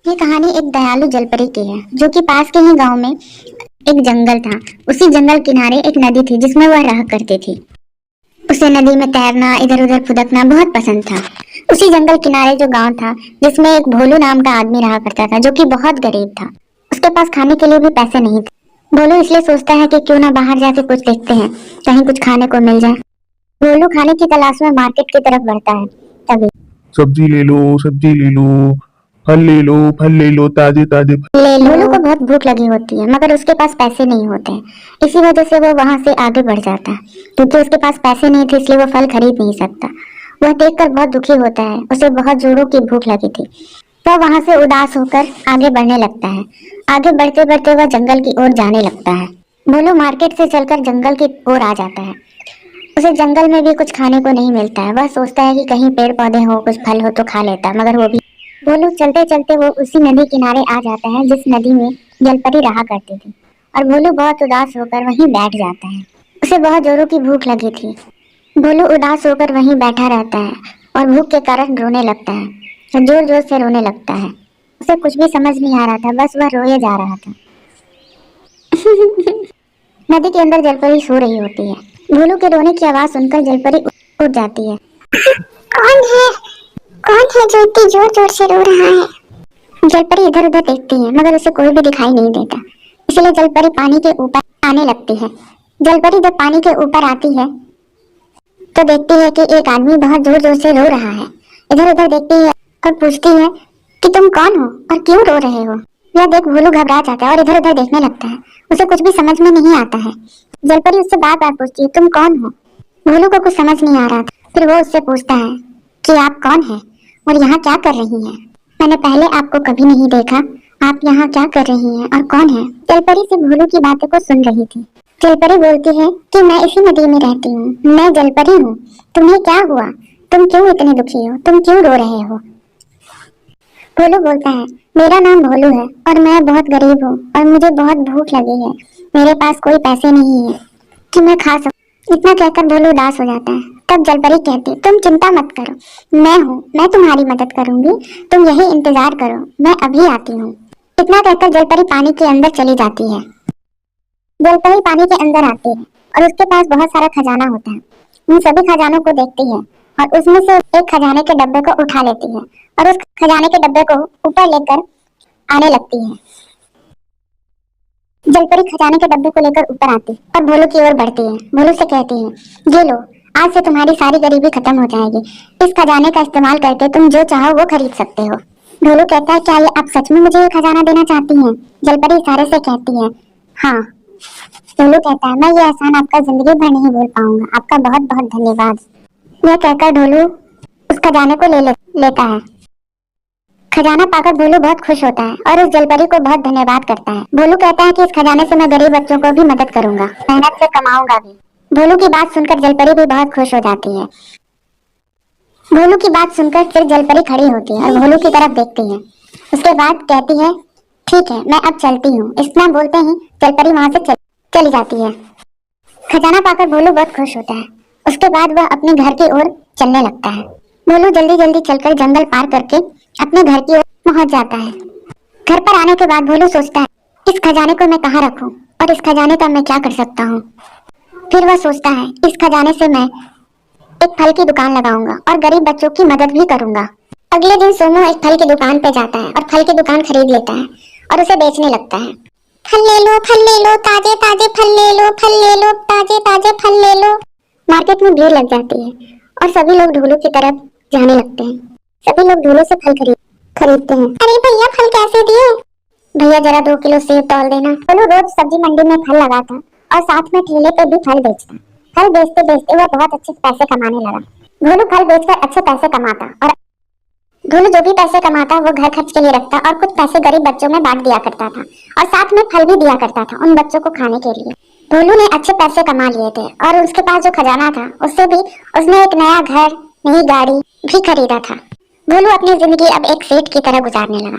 ये कहानी एक दयालु जलपरी की है जो कि पास के ही गांव में एक जंगल था। उसी जंगल किनारे एक नदी थी जिसमें वह रहा करती थी। उसे नदी में तैरना, इधर उधर फुदकना बहुत पसंद था। उसी जंगल किनारे जो गांव था जिसमें एक भोलू नाम का आदमी रहा करता था जो कि बहुत गरीब था। उसके पास खाने के लिए भी पैसे नहीं थे। भोलू इसलिए सोचता है कि क्यों ना बाहर जाके कुछ देखते हैं, कहीं कुछ खाने को मिल जाए। भोलू खाने की तलाश में मार्केट की तरफ बढ़ता है। तभी सब्जी ले लो, सब्जी ले लो, फल ले लो, ताजे ताजे फल। भोलू को बहुत भूख लगी होती है मगर उसके पास पैसे नहीं होते हैं। इसी वजह से वो वहां से आगे बढ़ जाता है। क्योंकि उसके पास पैसे नहीं थे इसलिए वो फल खरीद नहीं सकता। वह देखकर बहुत दुखी होता है, उसे बहुत जोरों की भूख लगी थी। वह वहां से उदास होकर आगे बढ़ने लगता है। आगे बढ़ते बढ़ते वह जंगल की ओर जाने लगता है। भोलू मार्केट से चलकर जंगल की ओर आ जाता है। उसे जंगल में भी कुछ खाने को नहीं मिलता है। वह सोचता है कि कहीं पेड़ पौधे हो, कुछ फल हो तो खा लेता, मगर वो भी। भोलू चलते चलते वो उसी नदी किनारे आ जाता है जिस नदी में जलपरी रहा करती थी। और भोलू बहुत उदास होकर वहीं बैठ जाता है। उसे बहुत जोरों की भूख लगी थी। भोलू उदास होकर वहीं बैठा रहता है और भूख के कारण रोने लगता है। जोर जोर से रोने लगता है। उसे कुछ भी समझ नहीं आ रहा था, बस वह रोए जा रहा था। नदी के अंदर जलपरी सो रही होती है। भोलू के रोने की आवाज सुनकर जलपरी उठ जाती है। कौन है? कौन है जो इतनी जोर जोर से रो रहा है? जलपरी इधर उधर देखती है मगर उसे कोई भी दिखाई नहीं देता। इसलिए जलपरी पानी के ऊपर आने लगती है। जलपरी जब पानी के ऊपर आती है तो देखती है कि एक आदमी बहुत जोर जोर से रो रहा है। इधर उधर देखती है और पूछती है कि तुम कौन हो और क्यों रो रहे हो? यह देख भोलू घबरा जाता है और इधर उधर देखने लगता है। उसे कुछ भी समझ में नहीं आता है। जलपरी उससे बार बार पूछती है तुम कौन हो? भोलू को कुछ समझ नहीं आ रहा था। फिर वो उससे पूछता है कि आप कौन है और यहाँ क्या कर रही हैं? मैंने पहले आपको कभी नहीं देखा। आप यहाँ क्या कर रही हैं और कौन है? जलपरी से भोलू की बातों को सुन रही थी। जलपरी बोलती है कि मैं इसी नदी में रहती हूँ, मैं जलपरी हूँ। तुम्हें क्या हुआ? तुम क्यों इतने दुखी हो? तुम क्यों रो रहे हो? भोलू बोलता है मेरा नाम भोलू है और मैं बहुत गरीब हूँ और मुझे बहुत भूख लगी है। मेरे पास कोई पैसे नहीं है कि मैं खा सकूं। इतना कहकर भोलू उदास हो जाता है। तब जलपरी कहती तुम चिंता मत करो, मैं हूँ, मैं तुम्हारी मदद करूंगी। तुम यही इंतजार करो, मैं अभी आती हूँ। इतना कहकर जलपरी पानी के अंदर चली जाती है। जलपरी पानी के अंदर आती है और उसके पास बहुत सारा खजाना होता है। उन सभी खजानों को देखती है और उसमें से एक खजाने के डब्बे को उठा लेती है और उस खजाने के डब्बे को ऊपर लेकर आने लगती है। जलपरी खजाने के डब्बे को लेकर ऊपर आती और भोलू की ओर बढ़ती है। भोलू से कहती है ये लो, आज से तुम्हारी सारी गरीबी खत्म हो जाएगी। इस खजाने का इस्तेमाल करके तुम जो चाहो वो खरीद सकते हो। भोलू कहता है क्या ये आप सच में मुझे ये खजाना देना चाहती हैं? जलपरी इशारे से कहती है हाँ। भोलू कहता है मैं ये एहसान आपका जिंदगी भर नहीं भूल पाऊंगा, आपका बहुत बहुत धन्यवाद। यह कहकर ढोलू उस खजाने को लेता है। खजाना पाकर भोलू बहुत खुश होता है और उस जलपरी को बहुत धन्यवाद करता है। भोलू कहता है कि इस खजाने से मैं गरीब बच्चों को भी मदद करूंगा, मेहनत से कमाऊंगा भी। भोलू की बात सुनकर जलपरी भी बहुत खुश हो जाती है। भोलू की बात सुनकर फिर जलपरी खड़ी होती है और भोलू की तरफ देखती है। उसके बाद कहती है ठीक है मैं अब चलती हूँ। इतना बोलते ही जलपरी वहां से चली जाती है। खजाना पाकर भोलू बहुत खुश होता है। उसके बाद वह अपने घर की ओर चलने लगता है। भोलू जल्दी जल्दी चलकर जंगल पार करके अपने घर की ओर पहुंच जाता है। घर पर आने के बाद भोलू सोचता है इस खजाने को मैं कहाँ रखूं और इस खजाने का मैं क्या कर सकता हूँ। फिर वह सोचता है इस खजाने से मैं एक फल की दुकान लगाऊंगा और गरीब बच्चों की मदद भी करूंगा। अगले दिन सोमू एक फल की दुकान पे जाता है और फल की दुकान खरीद लेता है और उसे बेचने लगता है। फल ले लो, ताजे ताजे फल ले लो, फल ले लो, ताजे ताजे फल ले लो। मार्केट में भीड़ लग जाती है और सभी लोग ढोलू की तरफ जाने लगते हैं। सभी लोग ढोलू से फल खरीदते हैं। अरे भैया फल कैसे दिए? भैया जरा 2 किलो सेब तौल देना। ढोलू रोज सब्जी मंडी में फल लगाता और साथ में ठेले पे भी फल बेचता। फल बेचते बेचते वह बहुत अच्छे पैसे कमाने लगा। ढोलू फल बेचकर अच्छे पैसे कमाता और ढोलू जो भी पैसे कमाता वो घर खर्च के लिए रखता और कुछ पैसे गरीब बच्चों में बांट दिया करता था और साथ में फल भी दिया करता था उन बच्चों को खाने के लिए। ढोलू ने अच्छे पैसे कमा लिए थे और उसके पास जो खजाना था उससे भी उसने एक नया घर, नई गाड़ी भी खरीदा था। ढोलू अपनी जिंदगी अब एक सेठ की तरह गुजारने लगा।